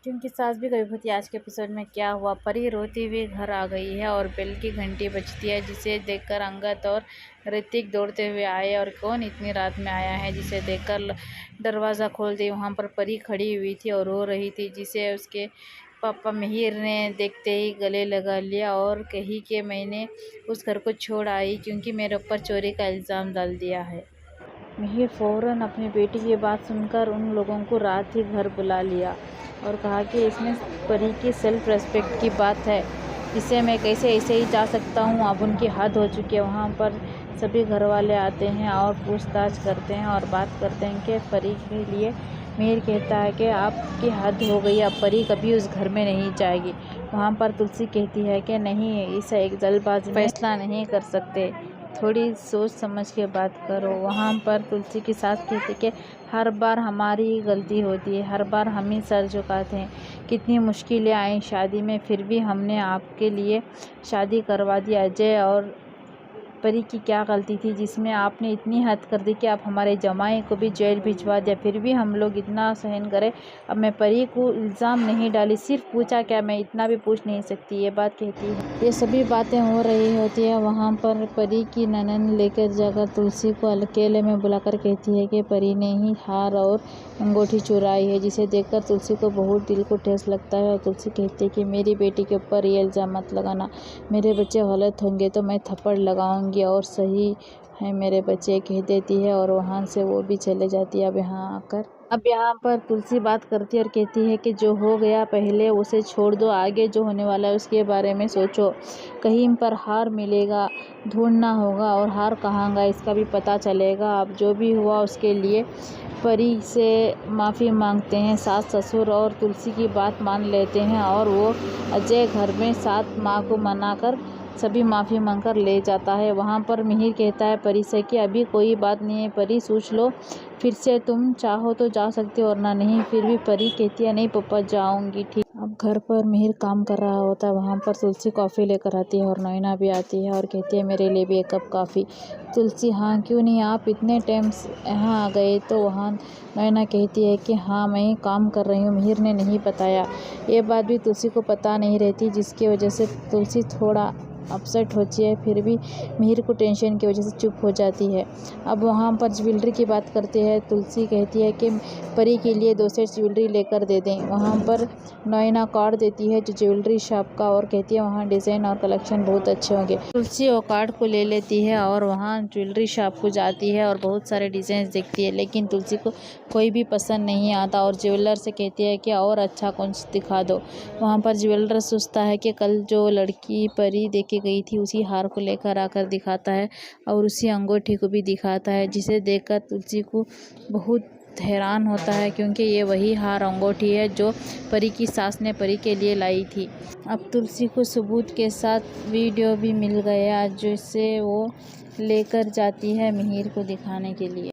क्योंकि सास भी कभी आज के एपिसोड में क्या हुआ। परी रोती हुई घर आ गई है और बेल की घंटी बजती है, जिसे देखकर अंगद और ऋतिक दौड़ते हुए आए। और कौन इतनी रात में आया है, जिसे देखकर दरवाज़ा खोल दी। वहाँ पर परी खड़ी हुई थी और रो रही थी, जिसे उसके पापा मिहिर ने देखते ही गले लगा लिया और कही कि मैंने उस घर को छोड़ आई क्योंकि मेरे ऊपर चोरी का इल्ज़ाम डाल दिया है। मिहिर फ़ौरन अपनी बेटी की बात सुनकर उन लोगों को रात ही घर बुला लिया और कहा कि इसमें परी की सेल्फ रेस्पेक्ट की बात है, इसे मैं कैसे ऐसे ही जा सकता हूँ। अब उनकी हद हो चुकी है। वहाँ पर सभी घर वाले आते हैं और पूछताछ करते हैं और बात करते हैं कि परी के लिए। मिहिर कहता है कि आपकी हद हो गई, अब परी कभी उस घर में नहीं जाएगी। वहाँ पर तुलसी कहती है कि नहीं, इसे एक जल्दबाजी में फैसला नहीं कर सकते, थोड़ी सोच समझ के बात करो। वहाँ पर तुलसी की सास कहती कि हर बार हमारी ही गलती होती है, हर बार हम ही सर झुकाते हैं। कितनी मुश्किलें आई शादी में, फिर भी हमने आपके लिए शादी करवा दी। अजय और परी की क्या गलती थी जिसमें आपने इतनी हद कर दी कि आप हमारे जमाई को भी जेल भिजवा दिया। फिर भी हम लोग इतना सहन करें। अब मैं परी को इल्ज़ाम नहीं डाली, सिर्फ पूछा, क्या मैं इतना भी पूछ नहीं सकती। ये बात कहती है। ये सभी बातें हो रही होती है। वहाँ पर परी की ननद लेकर जाकर तुलसी को अकेले में बुलाकर कहती है कि परी ने ही हार और अंगूठी चुराई है, जिसे देखकर तुलसी को बहुत दिल को ठेस लगता है। और तुलसी कहती है कि मेरी बेटी के ऊपर ये इल्ज़ाम मत लगाना, मेरे बच्चे गलत होंगे तो मैं थप्पड़ लगाऊंगी और सही है मेरे बच्चे, कह देती है और वहाँ से वो भी चले जाती है। अब यहाँ पर तुलसी बात करती है और कहती है कि जो हो गया पहले उसे छोड़ दो, आगे जो होने वाला है उसके बारे में सोचो। कहीं पर हार मिलेगा, ढूंढना होगा, और हार कहाँ गया इसका भी पता चलेगा। अब जो भी हुआ उसके लिए परी से माफ़ी मांगते हैं सास ससुर, और तुलसी की बात मान लेते हैं और वो अजय घर में साथ माँ को मनाकर सभी माफ़ी मांगकर ले जाता है। वहाँ पर मिहिर कहता है परी से कि अभी कोई बात नहीं है परी, सोच लो फिर से, तुम चाहो तो जा सकते हो वरना नहीं। फिर भी परी कहती है नहीं पापा, जाऊंगी, ठीक। अब घर पर मिहिर काम कर रहा होता है। वहाँ पर तुलसी कॉफ़ी लेकर आती है और नैना भी आती है और कहती है मेरे लिए भी एक कप कॉफ़ी। तुलसी हाँ क्यों नहीं, आप इतने टाइम यहाँ आ गए। तो वहाँ नैना कहती है कि हाँ मैं काम कर रही हूँ, मिहिर ने नहीं बताया। ये बात भी तुलसी को पता नहीं रहती, जिसकी वजह से तुलसी थोड़ा अपसेट होती है। फिर भी मिहिर को टेंशन की वजह से चुप हो जाती है। अब वहाँ पर ज्वेलरी की बात करते हैं। तुलसी कहती है कि परी के लिए 2 सेट ज्वेलरी लेकर दे दें। वहाँ पर नैना कार्ड देती है जो ज्वेलरी शॉप का, और कहती है वहाँ डिज़ाइन और कलेक्शन बहुत अच्छे होंगे। तुलसी वो कार्ड को ले लेती है और वहाँ ज्वेलरी शॉप को जाती है और बहुत सारे डिज़ाइन देखती है, लेकिन तुलसी को कोई भी पसंद नहीं आता और ज्वेलर से कहती है कि और अच्छा कौन सा दिखा दो। वहाँ पर ज्वेलर सोचता है कि कल जो लड़की परी देके गई थी उसी हार को लेकर आकर दिखाता है और उसी अंगूठी को भी दिखाता है, जिसे देखकर तुलसी को बहुत हैरान होता है क्योंकि ये वही हार अंगूठी है जो परी की सास ने परी के लिए लाई थी। अब तुलसी को सबूत के साथ वीडियो भी मिल गया, जिसे वो लेकर जाती है मिहिर को दिखाने के लिए।